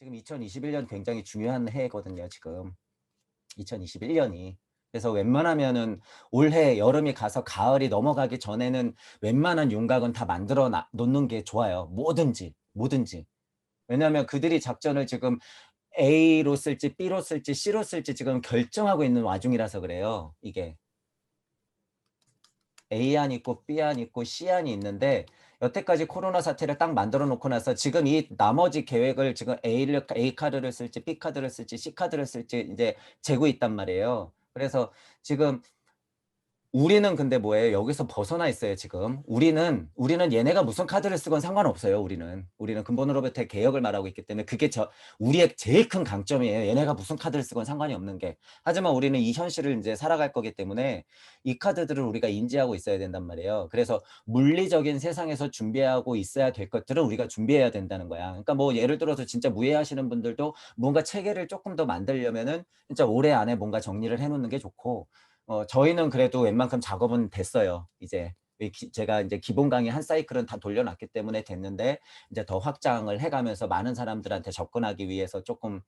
지금 2021년 굉장히 중요한 해거든요, 지금. 2021년이. 그래서 웬만하면은 올해 여름이 가서 가을이 넘어가기 전에는 웬만한 윤곽은 다 만들어 놓는 게 좋아요. 뭐든지, 뭐든지. 왜냐하면 그들이 작전을 지금 A로 쓸지 B로 쓸지 C로 쓸지 지금 결정하고 있는 와중이라서 그래요. 이게 A안 있고 B안 있고 C안이 있는데 여태까지 코로나 사태를 딱 만들어 놓고 나서 지금 이 나머지 계획을 지금 A 카드를 쓸지 B 카드를 쓸지 C 카드를 쓸지 이제 재고 있단 말이에요. 그래서 지금 우리는 근데 뭐예요? 여기서 벗어나 있어요, 지금. 우리는 얘네가 무슨 카드를 쓰건 상관없어요, 우리는 근본으로부터의 개혁을 말하고 있기 때문에 그게 우리의 제일 큰 강점이에요. 얘네가 무슨 카드를 쓰건 상관이 없는 게. 하지만 우리는 이 현실을 이제 살아갈 거기 때문에 이 카드들을 우리가 인지하고 있어야 된단 말이에요. 그래서 물리적인 세상에서 준비하고 있어야 될 것들을 우리가 준비해야 된다는 거야. 그러니까 뭐 예를 들어서 진짜 무예하시는 분들도 뭔가 체계를 조금 더 만들려면은 진짜 올해 안에 뭔가 정리를 해놓는 게 좋고, 저희는 그래도 웬만큼 작업은 됐어요. 이제 제가 이제 기본 강의 한 사이클은 다 돌려놨기 때문에 됐는데 이제 더 확장을 해가면서 많은 사람들한테 접근하기 위해서 조금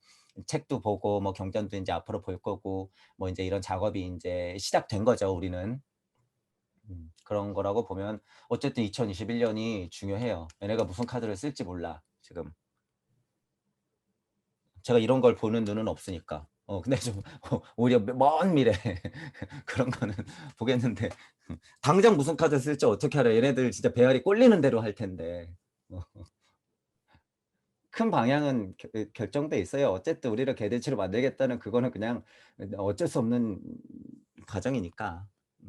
책도 보고 뭐 경전도 이제 앞으로 볼 거고 뭐 이제 이런 작업이 이제 시작된 거죠, 우리는. 그런 거라고 보면 어쨌든 2021년이 중요해요. 얘네가 무슨 카드를 쓸지 몰라, 지금. 제가 이런 걸 보는 눈은 없으니까. 근데 좀 오히려 먼 미래 그런 거는 보겠는데 당장 무슨 카드 쓸지 어떻게 알아? 얘네들 진짜 배알이 꼴리는 대로 할 텐데. 큰 방향은 결정돼 있어요. 어쨌든 우리를 개대치로 만들겠다는 그거는 그냥 어쩔 수 없는 과정이니까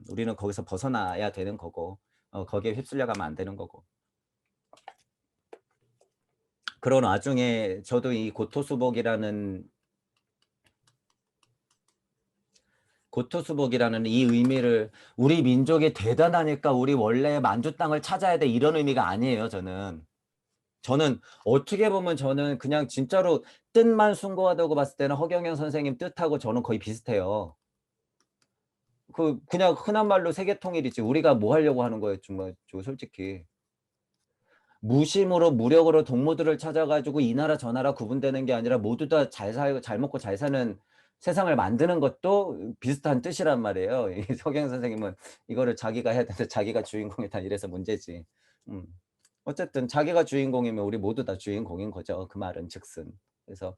우리는 거기서 벗어나야 되는 거고, 거기에 휩쓸려 가면 안 되는 거고. 그런 와중에 저도 이 고토수복이라는 이 의미를 우리 민족이 대단하니까 우리 원래 만주 땅을 찾아야 돼 이런 의미가 아니에요. 저는 어떻게 보면 저는 그냥 진짜로 뜻만 숭고하다고 봤을 때는 허경영 선생님 뜻하고 저는 거의 비슷해요. 그냥 흔한 말로 세계통일이지 우리가 뭐 하려고 하는 거예요, 정말 저 솔직히. 무심으로 무력으로 동무들을 찾아가지고 이 나라 저 나라 구분되는 게 아니라 모두 다 잘 살고 잘 먹고 잘 사는 세상을 만드는 것도 비슷한 뜻이란 말이에요. 이 서경 선생님은 이거를 자기가 해야 되는데 자기가 주인공이다 이래서 문제지. 음. 어쨌든 자기가 주인공이면 우리 모두 다 주인공인 거죠. 그 말은 즉슨. 그래서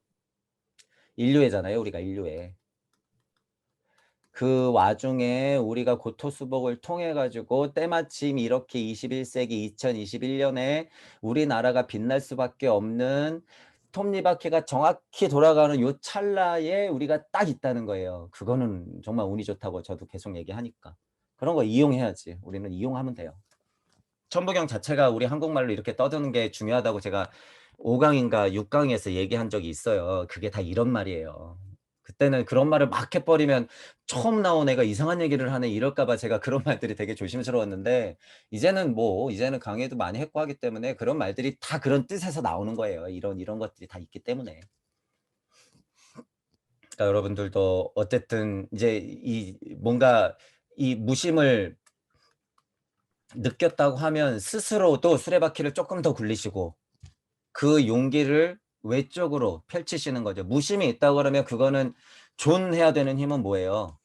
인류애잖아요. 우리가 인류애. 그 와중에 우리가 고토수복을 통해 가지고 때마침 이렇게 21세기 2021년에 우리나라가 빛날 수밖에 없는 톱니바퀴가 정확히 돌아가는 요 찰나에 우리가 딱 있다는 거예요. 그거는 정말 운이 좋다고 저도 계속 얘기하니까. 그런 거 이용해야지. 우리는 이용하면 돼요. 천부경 자체가 우리 한국말로 이렇게 떠드는 게 중요하다고 제가 5강인가 6강에서 얘기한 적이 있어요. 그게 다 이런 말이에요. 그때는 그런 말을 막 해버리면 처음 나온 애가 이상한 얘기를 하네 이럴까 봐 제가 그런 말들이 되게 조심스러웠는데 이제는 강의도 많이 했고 하기 때문에 그런 말들이 다 그런 뜻에서 나오는 거예요. 이런 것들이 다 있기 때문에. 그러니까 여러분들도 어쨌든 이제 뭔가 이 무심을 느꼈다고 하면 스스로도 수레바퀴를 조금 더 굴리시고 그 용기를 외적으로 펼치시는 거죠. 무심이 있다고 그러면 그거는 존해야 되는 힘은 뭐예요?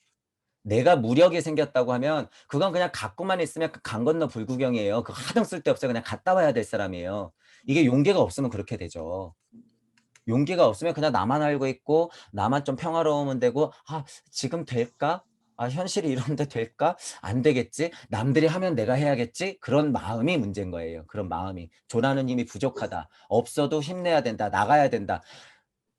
내가 무력이 생겼다고 하면 그건 그냥 갖고만 있으면 강 건너 불구경이에요. 그거 하등 쓸데없어요. 그냥 갔다 와야 될 사람이에요. 이게 용기가 없으면 그렇게 되죠. 용기가 없으면 그냥 나만 알고 있고 나만 좀 평화로우면 되고 지금 될까? 현실이 이런데 될까? 안 되겠지? 남들이 하면 내가 해야겠지? 그런 마음이 문제인 거예요. 그런 마음이. 존하는 힘이 부족하다. 없어도 힘내야 된다. 나가야 된다.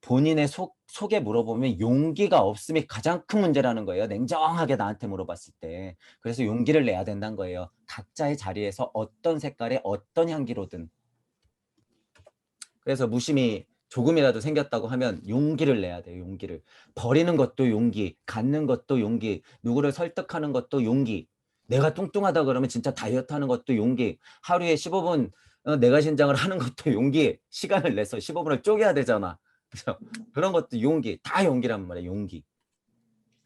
본인의 속에 물어보면 용기가 없음이 가장 큰 문제라는 거예요. 냉정하게 나한테 물어봤을 때. 그래서 용기를 내야 된다는 거예요. 각자의 자리에서 어떤 색깔의 어떤 향기로든. 그래서 무심이 조금이라도 생겼다고 하면 용기를 내야 돼요. 용기를. 버리는 것도 용기, 갖는 것도 용기, 누구를 설득하는 것도 용기. 내가 뚱뚱하다 그러면 진짜 다이어트 하는 것도 용기. 하루에 15분 내가 신장을 하는 것도 용기. 시간을 내서 15분을 쪼개야 되잖아. 그래서 그런 것도 용기. 다 용기란 말이에요. 용기.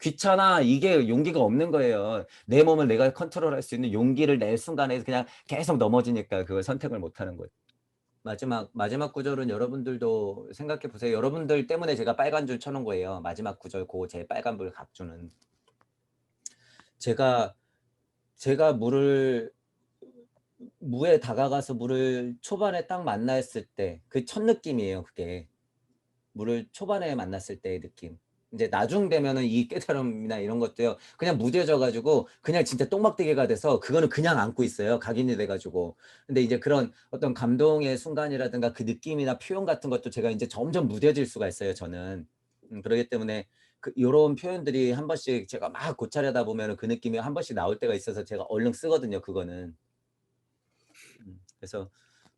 귀찮아. 이게 용기가 없는 거예요. 내 몸을 내가 컨트롤할 수 있는 용기를 낼 순간에 그냥 계속 넘어지니까 그걸 선택을 못 하는 거예요. 마지막 구절은 여러분들도 생각해 보세요. 여러분들 때문에 제가 빨간 줄 쳐놓은 거예요. 마지막 구절 고 제 빨간불 각주는. 제가 무에 다가가서 물을 초반에 딱 만났을 때 그 첫 느낌이에요, 그게. 물을 초반에 만났을 때의 느낌. 이제 나중 되면은 이 깨달음이나 이런 것도요, 그냥 무뎌져 가지고 그냥 진짜 똥막대기가 돼서 그거는 그냥 안고 있어요, 각인이 돼 가지고. 근데 이제 그런 어떤 감동의 순간이라든가 그 느낌이나 표현 같은 것도 제가 이제 점점 무뎌질 수가 있어요, 저는. 그러기 때문에 요런 표현들이 한 번씩 제가 막 고찰하다 보면은 그 느낌이 한 번씩 나올 때가 있어서 제가 얼른 쓰거든요, 그거는. 그래서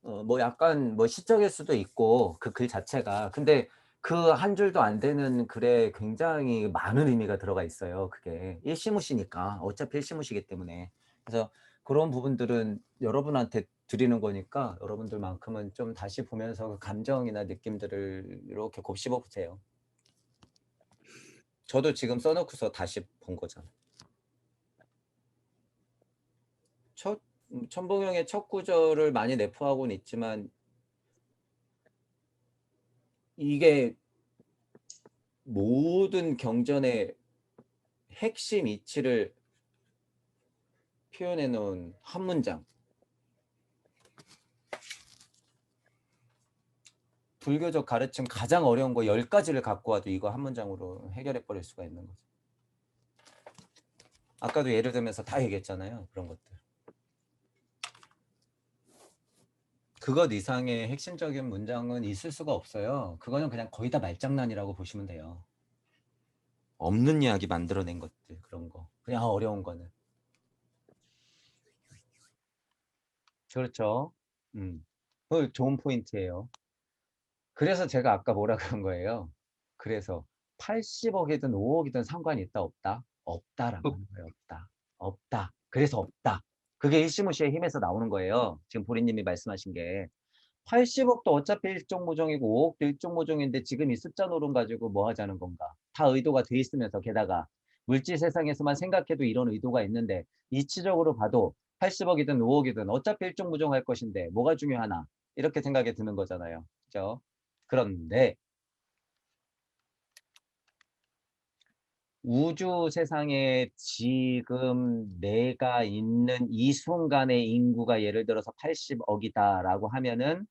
뭐 약간 뭐 시적일 수도 있고 그 글 자체가. 근데 그 한 줄도 안 되는 글에 굉장히 많은 의미가 들어가 있어요, 그게. 일시무시니까. 어차피 일시무시기 때문에. 그래서 그런 부분들은 여러분한테 드리는 거니까 여러분들만큼은 좀 다시 보면서 그 감정이나 느낌들을 이렇게 곱씹어 보세요. 저도 지금 써 놓고서 다시 본 거잖아요. 천봉영의 첫 구절을 많이 내포하고는 있지만 이게 모든 경전의 핵심 이치를 표현해 놓은 한 문장. 불교적 가르침 가장 어려운 거 10가지를 갖고 와도 이거 한 문장으로 해결해 버릴 수가 있는 거죠. 아까도 예를 들면서 다 얘기했잖아요, 그런 것들. 그것 이상의 핵심적인 문장은 있을 수가 없어요. 그거는 그냥 거의 다 말장난이라고 보시면 돼요. 없는 이야기 만들어낸 것들, 그런 거. 그냥 어려운 거는. 그렇죠. 그 좋은 포인트예요. 그래서 제가 아까 뭐라 그런 거예요. 그래서 80억이든 5억이든 상관이 있다 없다? 없다라고 하는 거예요. 없다. 없다. 그래서 없다. 그게 일시무시의 힘에서 나오는 거예요. 지금 보리님이 말씀하신 게. 80억도 어차피 일종모종이고 5억도 일종모종인데 지금 이 숫자 노름 가지고 뭐 하자는 건가? 다 의도가 돼 있으면서 게다가 물질 세상에서만 생각해도 이런 의도가 있는데 이치적으로 봐도 80억이든 5억이든 어차피 일종모종할 것인데 뭐가 중요하나? 이렇게 생각이 드는 거잖아요. 그죠? 그런데 우주 세상에 지금 내가 있는 이 순간의 인구가 예를 들어서 80억이다라고 하면은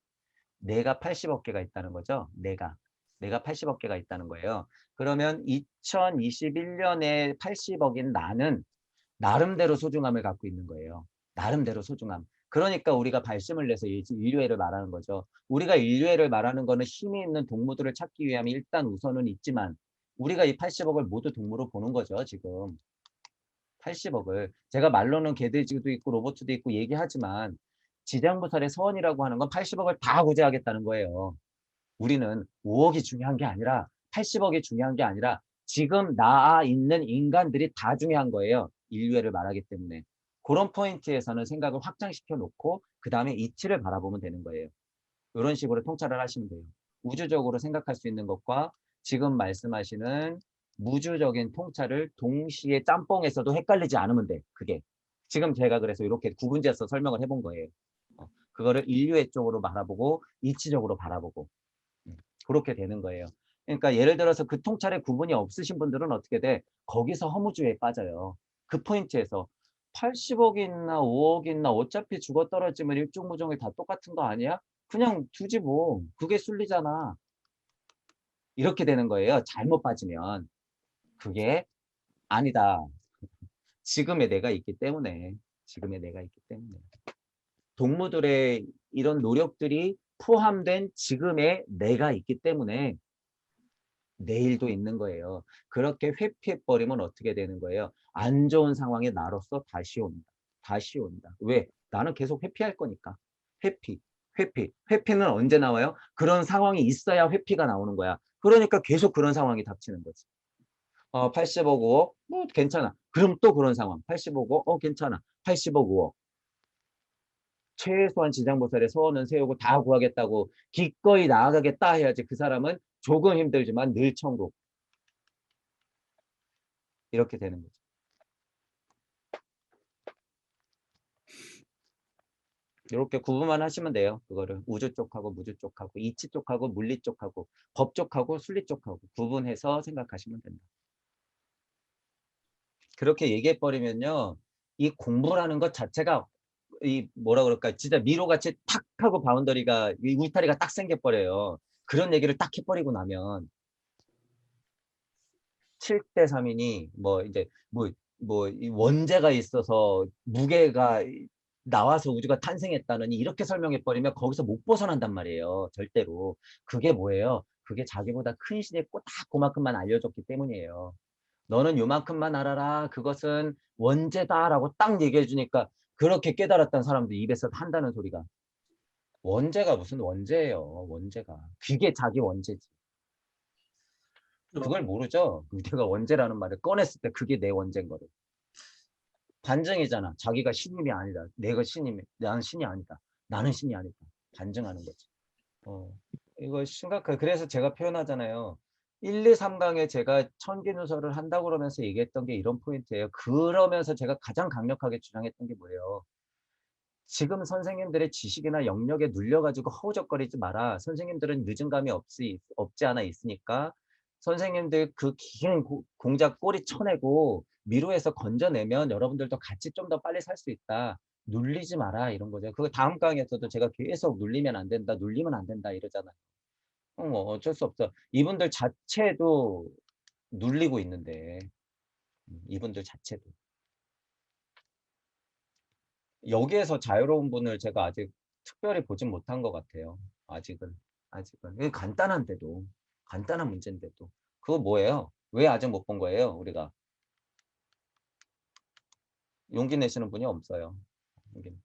내가 80억 개가 있다는 거죠. 내가 80억 개가 있다는 거예요. 그러면 2021년에 80억인 나는 나름대로 소중함을 갖고 있는 거예요. 나름대로 소중함. 그러니까 우리가 발심을 내서 인류애를 말하는 거죠. 우리가 인류애를 말하는 거는 힘이 있는 동물들을 찾기 위함이 일단 우선은 있지만 우리가 이 80억을 모두 동물로 보는 거죠, 지금. 80억을. 제가 말로는 개돼지도 있고 로봇도 있고 얘기하지만 지장부살의 서원이라고 하는 건 80억을 다 구제하겠다는 거예요. 우리는 5억이 중요한 게 아니라 80억이 중요한 게 아니라 지금 나아 있는 인간들이 다 중요한 거예요. 인류애를 말하기 때문에. 그런 포인트에서는 생각을 확장시켜 놓고 그 다음에 이치를 바라보면 되는 거예요. 이런 식으로 통찰을 하시면 돼요. 우주적으로 생각할 수 있는 것과 지금 말씀하시는 무주적인 통찰을 동시에 짬뽕에서도 헷갈리지 않으면 돼. 그게. 지금 제가 그래서 이렇게 구분지어서 설명을 해본 거예요. 그거를 인류애 쪽으로 바라보고 이치적으로 바라보고 그렇게 되는 거예요. 그러니까 예를 들어서 그 통찰의 구분이 없으신 분들은 어떻게 돼? 거기서 허무주의에 빠져요. 그 포인트에서 80억이 있나 5억이 있나 어차피 죽어 떨어지면 일종무종이 다 똑같은 거 아니야? 그냥 두지 뭐. 그게 순리잖아. 이렇게 되는 거예요. 잘못 빠지면. 그게 아니다. 지금의 내가 있기 때문에. 지금의 내가 있기 때문에. 동무들의 이런 노력들이 포함된 지금의 내가 있기 때문에 내일도 있는 거예요. 그렇게 회피해버리면 어떻게 되는 거예요? 안 좋은 상황에 나로서 다시 온다. 다시 온다. 왜? 나는 계속 회피할 거니까. 회피, 회피는 언제 나와요? 그런 상황이 있어야 회피가 나오는 거야. 그러니까 계속 그런 상황이 닥치는 거지. 80억, 5억? 뭐 괜찮아. 그럼 또 그런 상황. 80억, 5억? 괜찮아. 80억, 5억. 최소한 지장보살의 소원은 세우고 다 구하겠다고 기꺼이 나아가겠다 해야지 그 사람은 조금 힘들지만 늘 천국. 이렇게 되는 거죠. 요렇게 구분만 하시면 돼요. 그거를 우주 쪽하고 무주 쪽하고 이치 쪽하고 물리 쪽하고 법 쪽하고 순리 쪽하고 구분해서 생각하시면 된다. 그렇게 얘기해 버리면요. 이 공부라는 것 자체가 이 뭐라 그럴까 진짜 미로같이 탁 하고 바운더리가 이 울타리가 딱 생겨 버려요. 그런 얘기를 딱 해 버리고 나면 7대 3 이니 뭐 인제 뭐 이 원자가 있어서 무게가 이 나와서 우주가 탄생했다느니 이렇게 설명해 버리면 거기서 못 벗어난단 말이에요 절대로. 그게 뭐예요? 그게 자기보다 큰 신이 딱 고만큼만 알려줬기 때문이에요. "너는 요만큼만 알아라. 그것은 원죄다."라고 딱 얘기해 주니까 그렇게 깨달았다는 사람도 입에서 한다는 소리가. 원죄가 무슨 원죄예요, 원죄가. 그게 자기 원죄지. 그걸 모르죠? 내가 원죄라는 말을 꺼냈을 때 그게 내 원죄인 거를. 반증이잖아. 자기가 신임이 아니다. 내가 신임이 나는 신이 아니다. 나는 신이 아니다. 반증하는 거지. 어. 이거 심각해. 그래서 제가 표현하잖아요. 1, 2, 3 강에 제가 천기누설을 한다고 그러면서 얘기했던 게 이런 포인트예요. 그러면서 제가 가장 강력하게 주장했던 게 뭐예요? "지금 선생님들의 지식이나 영역에 눌려 가지고 허우적거리지 마라. 선생님들은 늦은 감이 없지 않아 있으니까 선생님들 그 긴 공작 꼬리 쳐내고 미루에서 건져내면 여러분들도 같이 좀 더 빨리 살 수 있다. 눌리지 마라." 이런 거죠. 그거 다음 강의에서도 제가 계속 "눌리면 안 된다. 눌리면 안 된다." 이러잖아요. 뭐 어쩔 수 없어. 이분들 자체도 눌리고 있는데 이분들 자체도. 여기에서 자유로운 분을 제가 아직 특별히 보진 못한 것 같아요. 아직은. 아직은. 이게 간단한데도. 간단한 문제인데도. 그거 뭐예요? 왜 아직 못 본 거예요 우리가? 용기 내시는 분이 없어요. 여기는.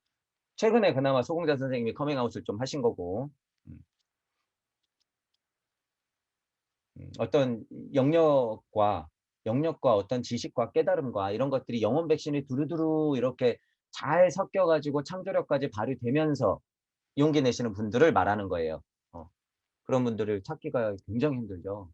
최근에 그나마 소공자 선생님이 커밍아웃을 좀 하신 거고 음 어떤 영역과 어떤 지식과 깨달음과 이런 것들이 영혼 백신이 두루두루 이렇게 잘 섞여 가지고 창조력까지 발휘되면서 용기 내시는 분들을 말하는 거예요. 어. 그런 분들을 찾기가 굉장히 힘들죠.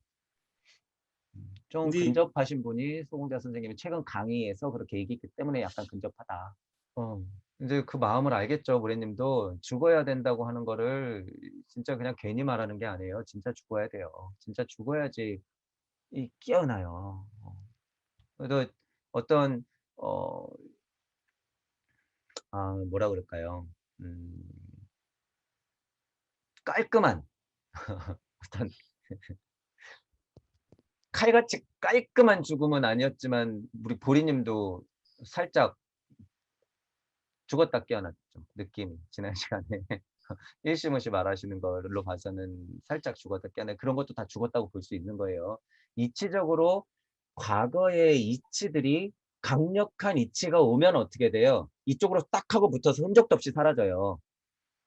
좀 우리 근접하신 분이 소공자 선생님이 최근 강의에서 그렇게 얘기했기 때문에 약간 근접하다. 어. 인제 그 마음을 알겠죠. 무례님도 죽어야 된다고 하는 거를 진짜 그냥 괜히 말하는 게 아니에요. 진짜 죽어야 돼요. 진짜 죽어야지 이 깨어나요. 그래서 어떤 어 뭐라 그럴까요? 음 깔끔한 어떤 칼같이 깔끔한 죽음은 아니었지만 우리 보리님도 살짝 죽었다 깨어났죠, 느낌이 지난 시간에. 일시무시 말하시는 걸로 봐서는 살짝 죽었다 깨어나 그런 것도 다 죽었다고 볼 수 있는 거예요. 이치적으로 과거의 이치들이 강력한 이치가 오면 어떻게 돼요? 이쪽으로 딱 하고 붙어서 흔적도 없이 사라져요.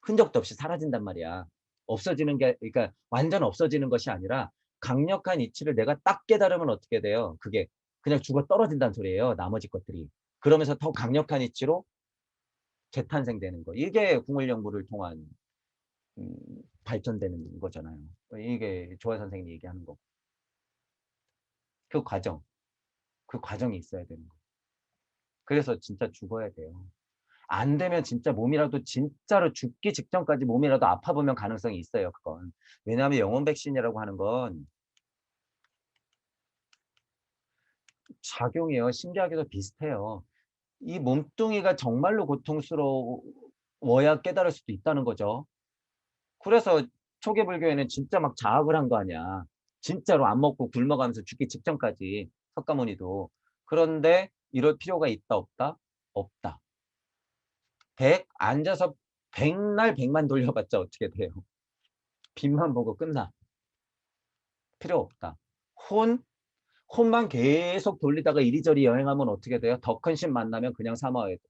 흔적도 없이 사라진단 말이야. 없어지는 게 그러니까 완전 없어지는 것이 아니라 강력한 이치를 내가 딱 깨달으면 어떻게 돼요? 그게 그냥 죽어 떨어진다는 소리예요, 나머지 것들이. 그러면서 더 강력한 이치로 재탄생되는 거. 이게 궁을 연구를 통한 음 발전되는 거잖아요. 이게 조화 선생님이 얘기하는 거. 그 과정, 그 과정이 있어야 되는 거. 그래서 진짜 죽어야 돼요. 안 되면 진짜 몸이라도 진짜로 죽기 직전까지 몸이라도 아파 보면 가능성이 있어요 그건. 왜냐하면 영혼 백신이라고 하는 건 작용이요. 신기하게도 비슷해요. 이 몸뚱이가 정말로 고통스러워야 깨달을 수도 있다는 거죠. 그래서 초기 불교에는 진짜 막 자학을 한 거 아니야. 진짜로 안 먹고 굶어가면서 죽기 직전까지 석가모니도. 그런데 이럴 필요가 있다 없다? 없다. 100 앉아서 100날 100만 돌려봤자 어떻게 돼요? 빛만 보고 끝나. 필요 없다. 혼? 혼만 계속 돌리다가 이리저리 여행하면 어떻게 돼요? 더 큰 신 만나면 그냥 사마어야 돼.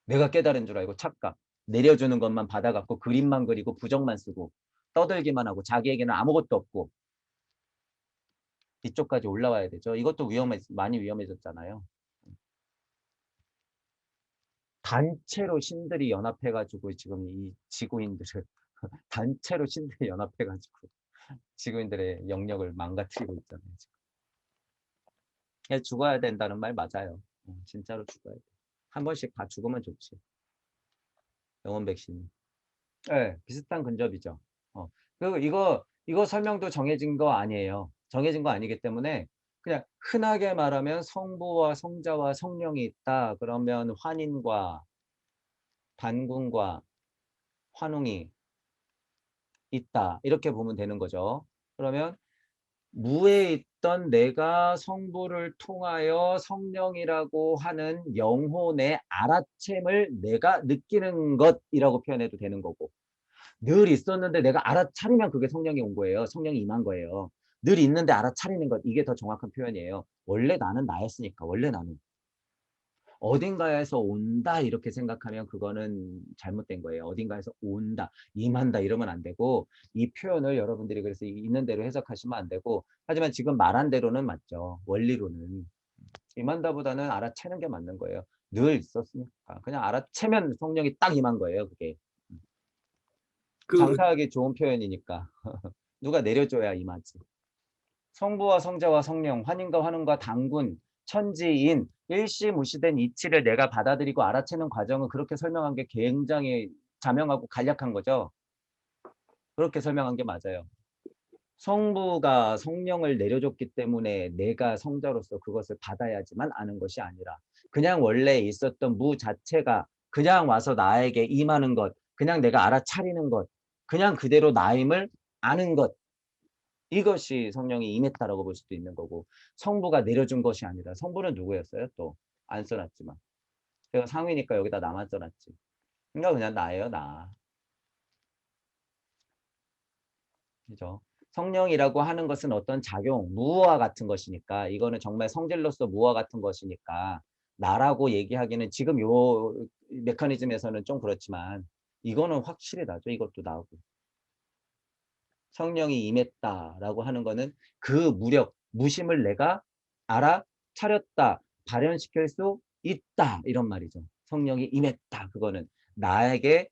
내가 깨달은 줄 알고 착각. 내려주는 것만 받아 갖고 그림만 그리고 부정만 쓰고 떠들기만 하고 자기에게는 아무것도 없고 이쪽까지 올라와야 되죠. 이것도 많이 위험해졌잖아요. 단체로 신들이 연합해 가지고 지금 이 지구인들을 단체로 신들이 연합해 가지고 지구인들의 영역을 망가뜨리고 있잖아요 지금. 그래서 죽어야 된다는 말 맞아요. 진짜로 죽어야 돼. 한 번씩 다 죽으면 좋지. 병원 백신. 예. 비슷한 근접이죠. 그리고 이거 설명도 정해진 거 아니에요. 정해진 거 아니기 때문에 그냥 흔하게 말하면 성부와 성자와 성령이 있다. 그러면 환인과 단군과 환웅이 있다. 이렇게 보면 되는 거죠. 그러면 무에 있던 내가 성부를 통하여 성령이라고 하는 영혼의 알아챔을 내가 느끼는 것이라고 표현해도 되는 거고, 늘 있었는데 내가 알아차리면 그게 성령이 온 거예요. 성령이 임한 거예요. 늘 있는데 알아차리는 것, 이게 더 정확한 표현이에요. 원래 나는 나였으니까. 원래 나는 어딘가에서 온다 이렇게 생각하면 그거는 잘못된 거예요. 어딘가에서 온다, 임한다 이러면 안 되고, 이 표현을 여러분들이 그래서 있는 대로 해석하시면 안 되고, 하지만 지금 말한 대로는 맞죠. 원리로는 임한다보다는 알아채는 게 맞는 거예요. 늘 있었으니까 그냥 알아채면 성령이 딱 임한 거예요. 그게 그 장사하기 좋은 표현이니까. 누가 내려줘야 임하지. 성부와 성자와 성령, 환인과 환웅과 단군, 천지인, 일시무시된 이치를 내가 받아들이고 알아채는 과정은 그렇게 설명한 게 굉장히 자명하고 간략한 거죠. 그렇게 설명한 게 맞아요. 성부가 성령을 내려줬기 때문에 내가 성자로서 그것을 받아야지만 아는 것이 아니라, 그냥 원래 있었던 무 자체가 그냥 와서 나에게 임하는 것, 그냥 내가 알아차리는 것, 그냥 그대로 나임을 아는 것, 이것이 성령이 임했다라고 볼 수도 있는 거고, 성부가 내려준 것이 아니라, 성부는 누구였어요? 또 안 써놨지만 제가 상위니까 여기다 나만 써놨지. 그러니까 그냥 나예요, 나. 그죠? 성령이라고 하는 것은 어떤 작용, 무와 같은 것이니까, 이거는 정말 성질로서 무와 같은 것이니까 나라고 얘기하기는 지금 요 메커니즘에서는 좀 그렇지만, 이거는 확실히 나죠. 이것도 나고. 성령이 임했다라고 하는 거는 그 무력, 무심을 내가 알아차렸다, 발현시킬 수 있다, 이런 말이죠. 성령이 임했다. 그거는 나에게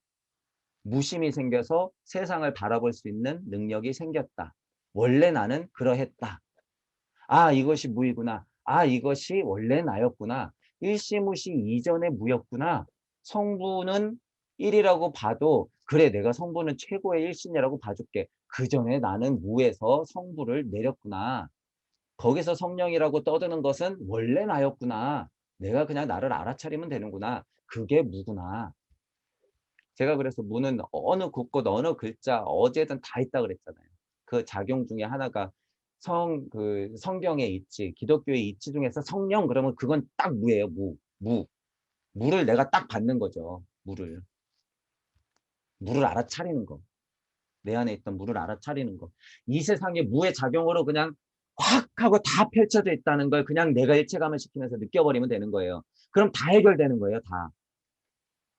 무심이 생겨서 세상을 바라볼 수 있는 능력이 생겼다. 원래 나는 그러했다. 아, 이것이 무이구나. 아, 이것이 원래 나였구나. 일시무시 이전의 무였구나. 성부는 1이라고 봐도 그래, 내가 성부는 최고의 일신이라고 봐줄게. 그 전에 나는 무에서 성부를 내렸구나. 거기서 성령이라고 떠드는 것은 원래 나였구나. 내가 그냥 나를 알아차리면 되는구나. 그게 무구나. 제가 그래서 무는 어느 곳곳 어느 글자 어디에든 다 있다 그랬잖아요. 그 작용 중에 하나가 성경의 이치, 기독교의 이치 중에서 성령 그러면 그건 딱 무예요. 무. 무를 내가 딱 받는 거죠. 무를 알아차리는 거. 내 안에 있던 무를 알아차리는 거. 이 세상에 무의 작용으로 그냥 확 하고 다 펼쳐져 있다는 걸 그냥 내가 일체감을 시키면서 느껴버리면 되는 거예요. 그럼 다 해결되는 거예요. 다.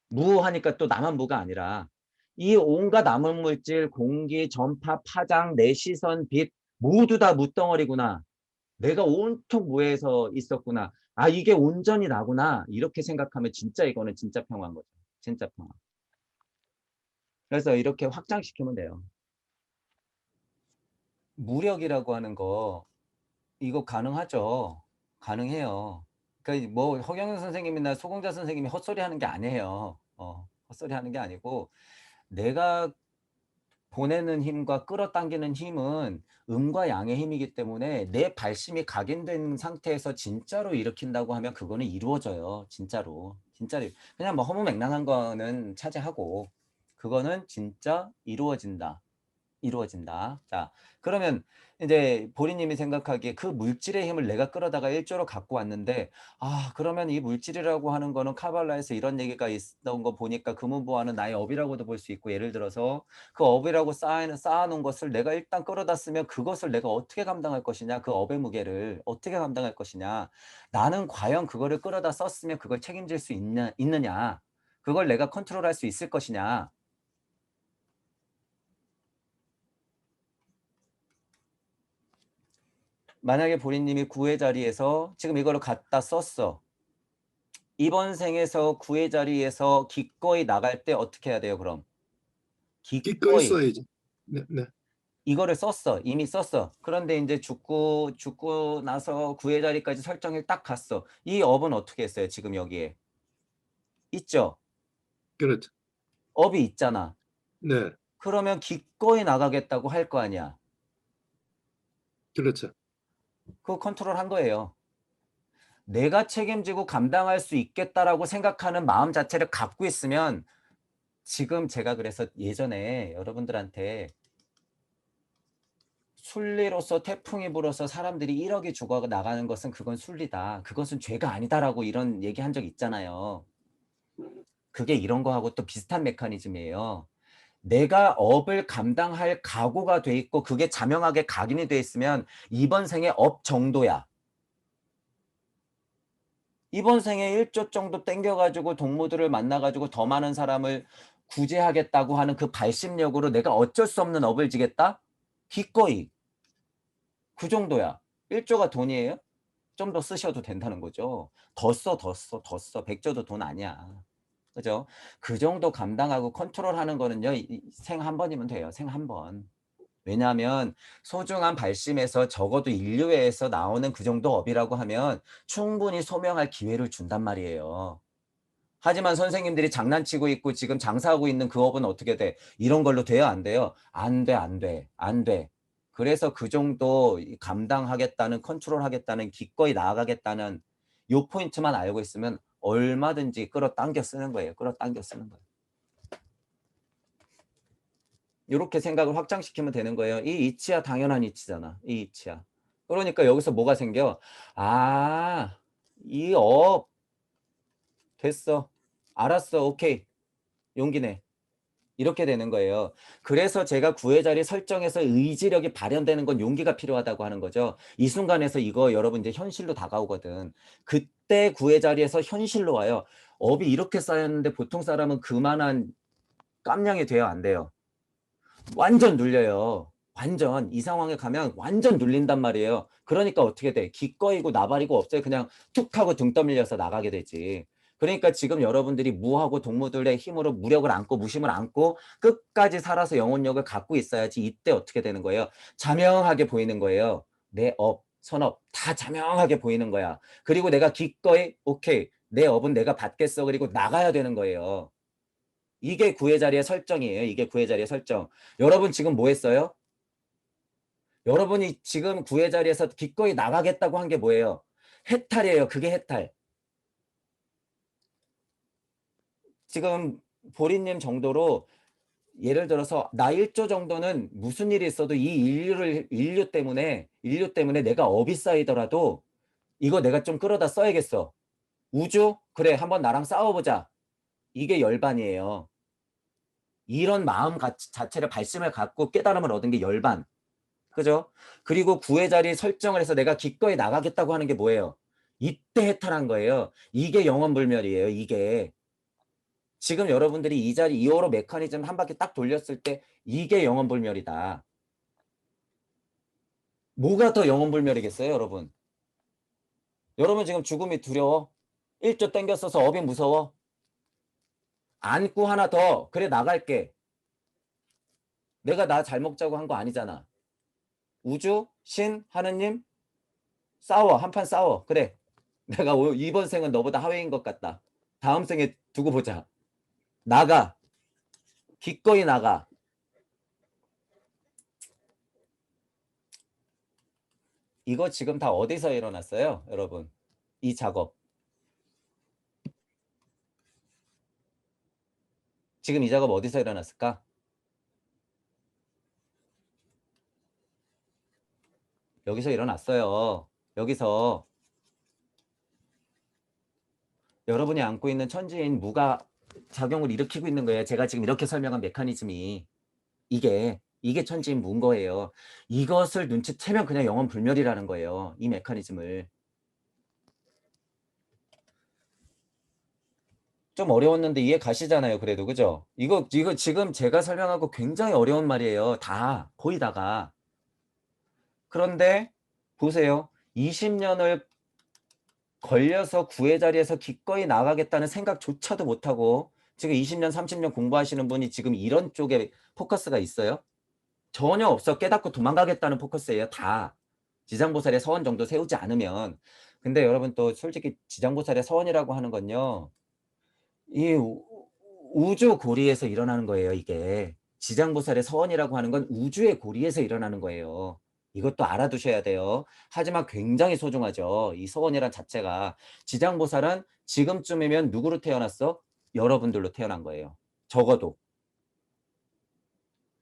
무하니까 또 나만 무가 아니라 이 온갖 암흑 물질, 공기, 전파, 파장, 내 시선, 빛 모두 다 무덩어리구나. 내가 온통 무에서 있었구나. 아, 이게 온전히 나구나. 이렇게 생각하면 진짜 이거는 진짜 평화인 거죠. 진짜 평화. 그래서 이렇게 확장시키면 돼요. 무력이라고 하는 거 이거 가능하죠. 가능해요. 그러니까 뭐 허경영 선생님이나 소공자 선생님이 헛소리 하는 게 아니에요. 헛소리 하는 게 아니고, 내가 보내는 힘과 끌어당기는 힘은 음과 양의 힘이기 때문에 내 발심이 각인된 상태에서 진짜로 일으킨다고 하면 그거는 이루어져요. 진짜로. 진짜로. 그냥 뭐 허무맹랑한 거는 차지하고, 그거는 진짜 이루어진다. 이루어진다. 자, 그러면 이제 보리님이 생각하기에 그 물질의 힘을 내가 끌어다가 일조로 갖고 왔는데, 아, 그러면 이 물질이라고 하는 거는 카발라에서 이런 얘기가 있었던 거 보니까 금은보화는 나의 업이라고도 볼 수 있고, 예를 들어서 그 업이라고 쌓아놓은 것을 내가 일단 끌어다 쓰면 그것을 내가 어떻게 감당할 것이냐, 그 업의 무게를 어떻게 감당할 것이냐, 나는 과연 그거를 끌어다 썼으면 그걸 책임질 수 있느냐, 그걸 내가 컨트롤할 수 있을 것이냐. 만약에 보리님이 구의 자리에서 지금 이거를 갖다 썼어. 이번 생에서 구의 자리에서 기꺼이 나갈 때 어떻게 해야 돼요, 그럼? 기꺼이 기꺼이 써야지. 네, 네. 이거를 썼어. 이미 썼어. 그런데 이제 죽고 나서 구의 자리까지 설정을 딱 갔어. 이 업은 어떻게 했어요, 지금 여기에? 있죠? 그렇죠. 업이 있잖아. 네. 그러면 기꺼이 나가겠다고 할 거 아니야. 그렇죠. 그거 컨트롤한 거예요. 내가 책임지고 감당할 수 있겠다라고 생각하는 마음 자체를 갖고 있으면 지금 제가 그래서 예전에 여러분들한테 순리로서 태풍이 불어서 사람들이 1억이 죽어 나가는 것은 그건 순리다. 그것은 죄가 아니다라고 이런 얘기한 적 있잖아요. 그게 이런 거하고 또 비슷한 메커니즘이에요. 내가 업을 감당할 각오가 돼 있고 그게 자명하게 각인이 돼 있으면 이번 생에 업 정도야. 이번 생에 1조 정도 땡겨 가지고 동무들을 만나 가지고 더 많은 사람을 구제하겠다고 하는 그 발심력으로 내가 어쩔 수 없는 업을 지겠다? 기꺼이. 그 정도야. 1조가 돈이에요? 좀 더 쓰셔도 된다는 거죠. 더 써, 더 써, 더 써. 100조도 돈 아니야. 그죠? 그 정도 감당하고 컨트롤하는 거는요. 생 한 번이면 돼요. 생 한 번. 왜냐하면 소중한 발심에서 적어도 인류애에서 나오는 그 정도 업이라고 하면 충분히 소명할 기회를 준단 말이에요. 하지만 선생님들이 장난치고 있고 지금 장사하고 있는 그 업은 어떻게 돼? 이런 걸로 돼요? 안 돼요? 안 돼, 안 돼, 안 돼. 그래서 그 정도 감당하겠다는, 컨트롤하겠다는, 기꺼이 나아가겠다는 요 포인트만 알고 있으면 얼마든지 끌어당겨 쓰는 거예요. 끌어당겨 쓰는 거예요. 이렇게 생각을 확장시키면 되는 거예요. 이 이치야 당연한 이치잖아. 이 이치야. 그러니까 여기서 뭐가 생겨? 아, 이 업 됐어. 알았어. 오케이. 용기 내. 이렇게 되는 거예요. 그래서 제가 구의 자리 설정에서 의지력이 발현되는 건 용기가 필요하다고 하는 거죠. 이 순간에서 이거 여러분 이제 현실로 다가오거든. 그때 구의 자리에서 현실로 와요. 업이 이렇게 쌓였는데 보통 사람은 그만한 깜냥이 돼요? 안 돼요? 완전 눌려요. 완전 이 상황에 가면 완전 눌린단 말이에요. 그러니까 어떻게 돼? 기꺼이고 나발이고 없어요. 그냥 툭 하고 등 떠밀려서 나가게 되지. 그러니까 지금 여러분들이 무하고 동무들의 힘으로 무력을 안고 무심을 안고 끝까지 살아서 영혼력을 갖고 있어야지 이때 어떻게 되는 거예요? 자명하게 보이는 거예요. 내 업, 선업 다 자명하게 보이는 거야. 그리고 내가 기꺼이 오케이 내 업은 내가 받겠어. 그리고 나가야 되는 거예요. 이게 구의 자리의 설정이에요. 이게 구의 자리의 설정. 여러분 지금 뭐 했어요? 여러분이 지금 구의 자리에서 기꺼이 나가겠다고 한 게 뭐예요? 해탈이에요. 그게 해탈. 지금 보리님 정도로 예를 들어서 나 1조 정도는 무슨 일이 있어도 이 인류 때문에 내가 업이 쌓이더라도 이거 내가 좀 끌어다 써야겠어. 우주? 그래, 한번 나랑 싸워보자. 이게 열반이에요. 이런 마음 자체를 발심을 갖고 깨달음을 얻은 게 열반. 그죠? 그리고 구의 자리 설정을 해서 내가 기꺼이 나가겠다고 하는 게 뭐예요? 이때 해탈한 거예요. 이게 영원불멸이에요. 이게. 지금 여러분들이 이 자리 2호로 메커니즘 한 바퀴 딱 돌렸을 때 이게 영원불멸이다. 뭐가 더 영원불멸이겠어요, 여러분? 여러분 지금 죽음이 두려워? 1조 땡겼어서 업이 무서워? 안고 하나 더. 그래, 나갈게. 내가 나 잘 먹자고 한 거 아니잖아. 우주, 신, 하느님, 싸워. 한판 싸워. 그래. 내가 이번 생은 너보다 하회인 것 같다. 다음 생에 두고 보자. 나가. 기꺼이 나가. 이거 지금 다 어디서 일어났어요, 여러분? 이 작업. 지금 이 작업 어디서 일어났을까? 여기서 일어났어요. 여기서 여러분이 안고 있는 천지인 무가 작용을 일으키고 있는 거예요. 제가 지금 이렇게 설명한 메커니즘이. 이게 천지인 무인 거예요. 이것을 눈치채면 그냥 영원 불멸이라는 거예요. 이 메커니즘을. 좀 어려웠는데 이해 가시잖아요. 그래도 그죠? 이거 지금 제가 설명하고 굉장히 어려운 말이에요. 다 거의 다가. 그런데 보세요. 20년을 걸려서 구의 자리에서 기꺼이 나가겠다는 생각조차도 못하고 지금 20년, 30년 공부하시는 분이 지금 이런 쪽에 포커스가 있어요? 전혀 없어. 깨닫고 도망가겠다는 포커스예요. 다. 지장보살의 서원 정도 세우지 않으면. 근데 여러분 또 솔직히 지장보살의 서원이라고 하는 건요. 이 우주 고리에서 일어나는 거예요, 이게. 지장보살의 서원이라고 하는 건 우주의 고리에서 일어나는 거예요. 이것도 알아두셔야 돼요. 하지만 굉장히 소중하죠. 이 서원이란 자체가. 지장보살은 지금쯤이면 누구로 태어났어? 여러분들로 태어난 거예요. 적어도.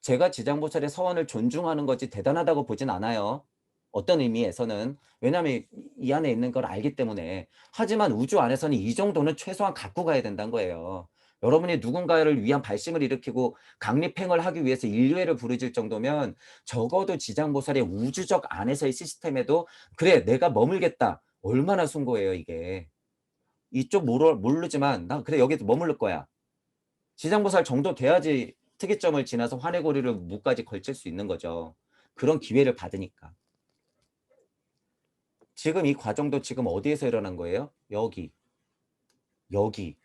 제가 지장보살의 서원을 존중하는 거지 대단하다고 보진 않아요. 어떤 의미에서는. 왜냐하면 이 안에 있는 걸 알기 때문에. 하지만 우주 안에서는 이 정도는 최소한 갖고 가야 된다는 거예요. 여러분이 누군가를 위한 발심을 일으키고 강립행을 하기 위해서 인류애를 부르질 정도면 적어도 지장보살의 우주적 안에서의 시스템에도 그래 내가 머물겠다. 얼마나 숭고해요 이게. 이쪽 모르지만 나 그래 여기서 머무를 거야. 지장보살 정도 돼야지 특이점을 지나서 환해고리를 무까지 걸칠 수 있는 거죠. 그런 기회를 받으니까. 지금 이 과정도 지금 어디에서 일어난 거예요? 여기. 여기.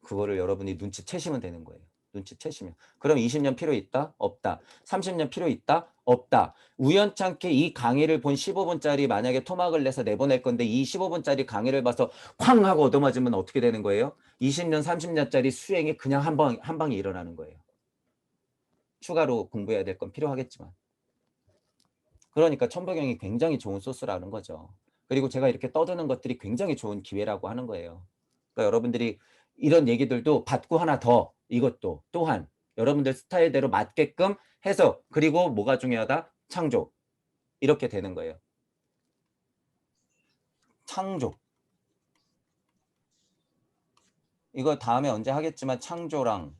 그거를 여러분이 눈치채시면 되는 거예요. 눈치채시면. 그럼 20년 필요 있다? 없다. 30년 필요 있다? 없다. 우연찮게 이 강의를 본 15분짜리 만약에 토막을 내서 내보낼 건데 이 15분짜리 강의를 봐서 쾅 하고 얻어맞으면 어떻게 되는 거예요? 20년, 30년짜리 수행이 그냥 한 방에 일어나는 거예요. 추가로 공부해야 될 건 필요하겠지만. 그러니까 천부경이 굉장히 좋은 소스라는 거죠. 그리고 제가 이렇게 떠드는 것들이 굉장히 좋은 기회라고 하는 거예요. 그러니까 여러분들이 이런 얘기들도 받고 하나 더 이것도 또한 여러분들 스타일대로 맞게끔 해서 그리고 뭐가 중요하다? 창조. 이렇게 되는 거예요. 창조. 이거 다음에 언제 하겠지만 창조랑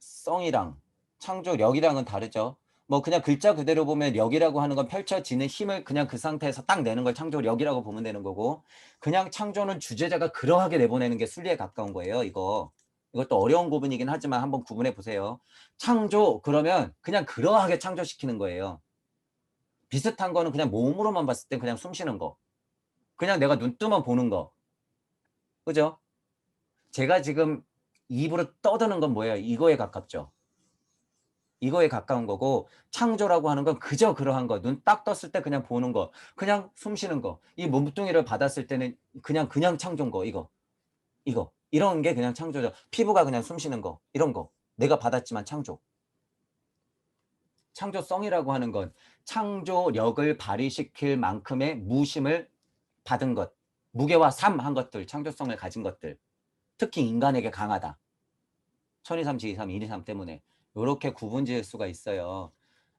창조성이랑 창조력이랑은 다르죠. 뭐 그냥 글자 그대로 보면 력이라고 하는 건 펼쳐지는 힘을 그냥 그 상태에서 딱 내는 걸 창조력이라고 보면 되는 거고 그냥 창조는 주제자가 그러하게 내보내는 게 순리에 가까운 거예요. 이것도 어려운 구분이긴 하지만 한번 구분해 보세요. 창조 그러면 그냥 그러하게 창조시키는 거예요. 비슷한 거는 그냥 몸으로만 봤을 땐 그냥 숨 쉬는 거. 그냥 내가 눈 뜨면 보는 거. 그죠? 제가 지금 입으로 떠드는 건 뭐예요? 이거에 가깝죠. 이거에 가까운 거고 창조라고 하는 건 그저 그러한 거. 눈 딱 떴을 때 그냥 보는 거. 그냥 숨 쉬는 거. 이 몸뚱이를 받았을 때는 그냥 창조인 거. 이거. 이런 게 그냥 창조죠. 피부가 그냥 숨 쉬는 거. 이런 거. 내가 받았지만 창조. 창조성이라고 하는 건 창조력을 발휘시킬 만큼의 무심을 받은 것. 무게와 삶한 것들. 창조성을 가진 것들. 특히 인간에게 강하다. 천이삼, 지이삼, 일이삼 때문에 이렇게 구분 지을 수가 있어요.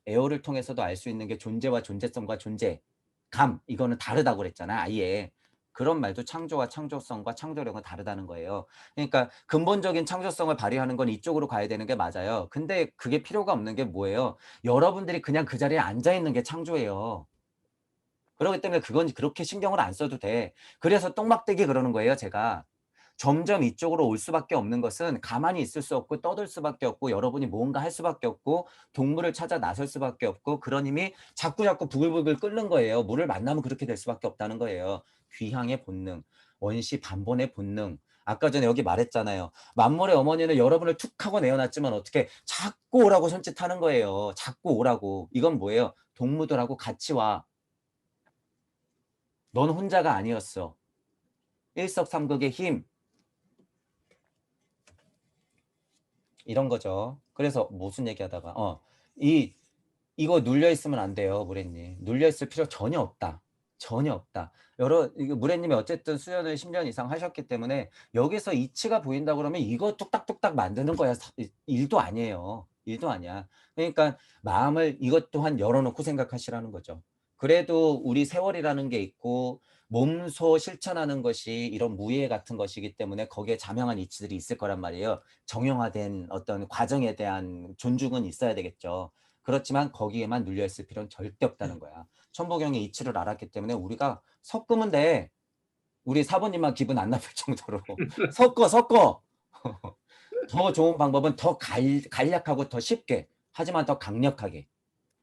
에어를 통해서도 알 수 있는 게 존재와 존재성과 존재감 이거는 다르다고 그랬잖아. 아예. 그런 말도 창조와 창조성과 창조력은 다르다는 거예요. 그러니까 근본적인 창조성을 발휘하는 건 이쪽으로 가야 되는 게 맞아요. 근데 그게 필요가 없는 게 뭐예요? 여러분들이 그냥 그 자리에 앉아 있는 게 창조예요. 그렇기 때문에 그건 그렇게 신경을 안 써도 돼. 그래서 똥막대기 그러는 거예요, 제가. 점점 이쪽으로 올 수밖에 없는 것은 가만히 있을 수 없고 떠들 수밖에 없고 여러분이 뭔가 할 수밖에 없고 동물을 찾아 나설 수밖에 없고 그런 힘이 자꾸자꾸 부글부글 끓는 거예요. 물을 만나면 그렇게 될 수밖에 없다는 거예요. 귀향의 본능, 원시 반본의 본능. 아까 전에 여기 말했잖아요. 만물의 어머니는 여러분을 툭 하고 내어놨지만 어떻게 자꾸 오라고 손짓하는 거예요. 자꾸 오라고. 이건 뭐예요? 동무들하고 같이 와. 넌 혼자가 아니었어. 일석삼극의 힘. 이런 거죠. 그래서 무슨 얘기하다가 이거 눌려 있으면 안 돼요, 무래님. 눌려 있을 필요 전혀 없다. 전혀 없다. 무래님이 어쨌든 수련을 10년 이상 하셨기 때문에 여기서 이치가 보인다 그러면 이거 뚝딱뚝딱 만드는 거야. 일도 아니에요. 일도 아니야. 그러니까 마음을 이것 또한 열어놓고 생각하시라는 거죠. 그래도 우리 세월이라는 게 있고 몸소 실천하는 것이 이런 무예 같은 것이기 때문에 거기에 자명한 이치들이 있을 거란 말이에요. 정형화된 어떤 과정에 대한 존중은 있어야 되겠죠. 그렇지만 거기에만 눌려있을 필요는 절대 없다는 거야. 천부경의 이치를 알았기 때문에 우리가 섞으면 돼. 우리 사부님만 기분 안 나쁠 정도로. 섞어. 더 좋은 방법은 더 간략하고 더 쉽게 하지만 더 강력하게.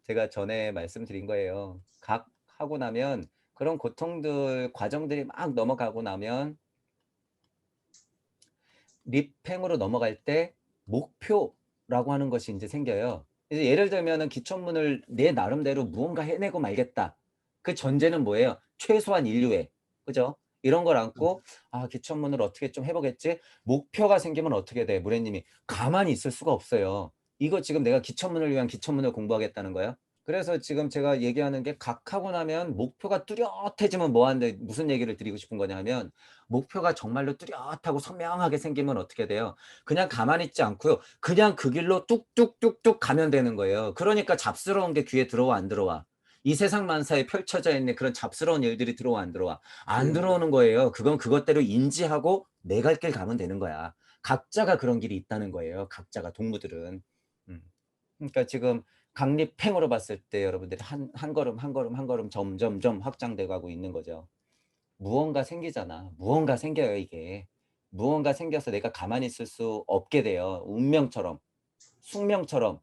제가 전에 말씀드린 거예요. 각 하고 나면 그런 고통들 과정들이 막 넘어가고 나면 립행으로 넘어갈 때 목표라고 하는 것이 이제 생겨요. 예를 들면은 기천문을 내 나름대로 무언가 해내고 말겠다. 그 전제는 뭐예요? 최소한 인류애. 그죠? 이런 걸 안고 기초문을 어떻게 좀 해보겠지? 목표가 생기면 어떻게 돼? 무래님이 가만히 있을 수가 없어요. 이거 지금 내가 기초문을 위한 기초문을 공부하겠다는 거야? 그래서 지금 제가 얘기하는 게 각하고 나면 목표가 뚜렷해지면 뭐하는데 무슨 얘기를 드리고 싶은 거냐면 목표가 정말로 뚜렷하고 선명하게 생기면 어떻게 돼요? 그냥 가만히 있지 않고요. 그냥 그 길로 뚝뚝뚝뚝 가면 되는 거예요. 그러니까 잡스러운 게 귀에 들어와 안 들어와? 이 세상 만사에 펼쳐져 있는 그런 잡스러운 일들이 들어와 안 들어와? 안 들어오는 거예요. 그건 그것대로 인지하고 내 갈 길 가면 되는 거야. 각자가 그런 길이 있다는 거예요. 각자가 동무들은. 그러니까 지금 강립행으로 봤을 때 여러분들이 한 걸음 한 걸음 한 걸음 점점점 확장돼 가고 있는 거죠. 무언가 생기잖아. 무언가 생겨요, 이게. 무언가 생겨서 내가 가만히 있을 수 없게 돼요. 운명처럼, 숙명처럼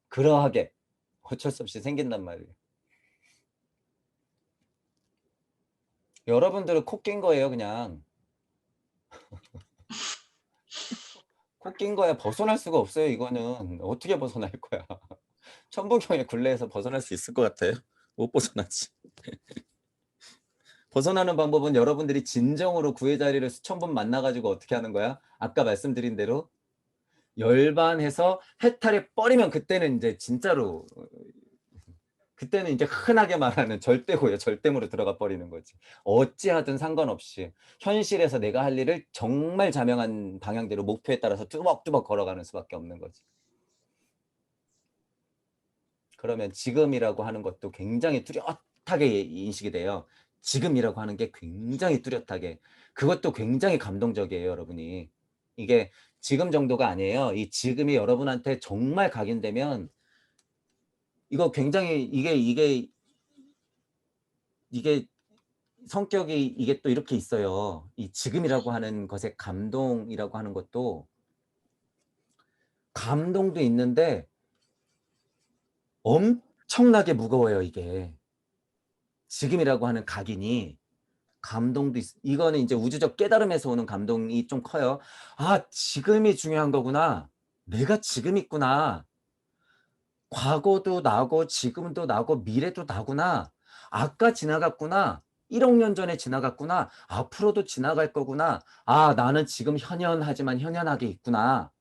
그러하게 어쩔 수 없이 생긴단 말이에요. 여러분들은 코 낀 거예요, 그냥. 코 낀 거야. 벗어날 수가 없어요, 이거는. 어떻게 벗어날 거야. 천부경의 굴레에서 벗어날 수 있을 것 같아요? 못 벗어나지. 벗어나는 방법은 여러분들이 진정으로 구의 자리를 수천 번 만나가지고 어떻게 하는 거야? 아까 말씀드린 대로 열반해서 해탈해 버리면 그때는 이제 진짜로 그때는 이제 흔하게 말하는 절대고요. 절대무로 들어가 버리는 거지. 어찌하든 상관없이 현실에서 내가 할 일을 정말 자명한 방향대로 목표에 따라서 뚜벅뚜벅 걸어가는 수밖에 없는 거지. 그러면 지금이라고 하는 것도 굉장히 뚜렷하게 인식이 돼요. 지금이라고 하는 게 굉장히 뚜렷하게. 그것도 굉장히 감동적이에요, 여러분이. 이게 지금 정도가 아니에요. 이 지금이 여러분한테 정말 각인되면 이거 굉장히 이게 성격이 이게 또 이렇게 있어요. 이 지금이라고 하는 것에 감동이라고 하는 것도 감동도 있는데 엄청나게 무거워요, 이게. 지금이라고 하는 각인이. 감동도 이거는 이제 우주적 깨달음에서 오는 감동이 좀 커요. 지금이 중요한 거구나. 내가 지금 있구나. 과거도 나고 지금도 나고 미래도 나구나. 아까 지나갔구나. 1억 년 전에 지나갔구나. 앞으로도 지나갈 거구나. 나는 지금 현현하지만 현현하게 있구나.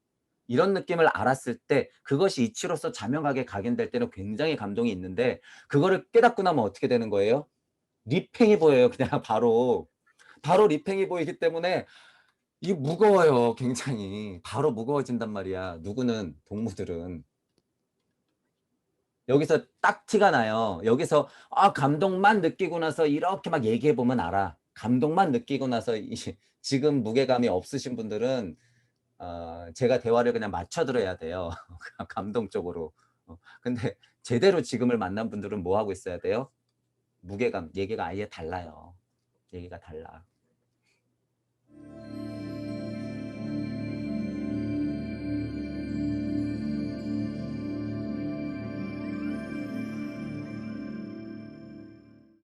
이런 느낌을 알았을 때 그것이 이치로서 자명하게 각인될 때는 굉장히 감동이 있는데 그거를 깨닫고 나면 어떻게 되는 거예요? 리팽이 보여요. 그냥 바로 리팽이 보이기 때문에 이게 무거워요. 굉장히 바로 무거워진단 말이야. 누구는 동무들은 여기서 딱 티가 나요. 여기서 감동만 느끼고 나서 이렇게 막 얘기해 보면 알아. 감동만 느끼고 나서 지금 무게감이 없으신 분들은 제가 대화를 그냥 맞춰 들어야 돼요. 감동적으로. 근데 제대로 지금을 만난 분들은 뭐 하고 있어야 돼요? 무게감, 얘기가 아예 달라요. 얘기가 달라.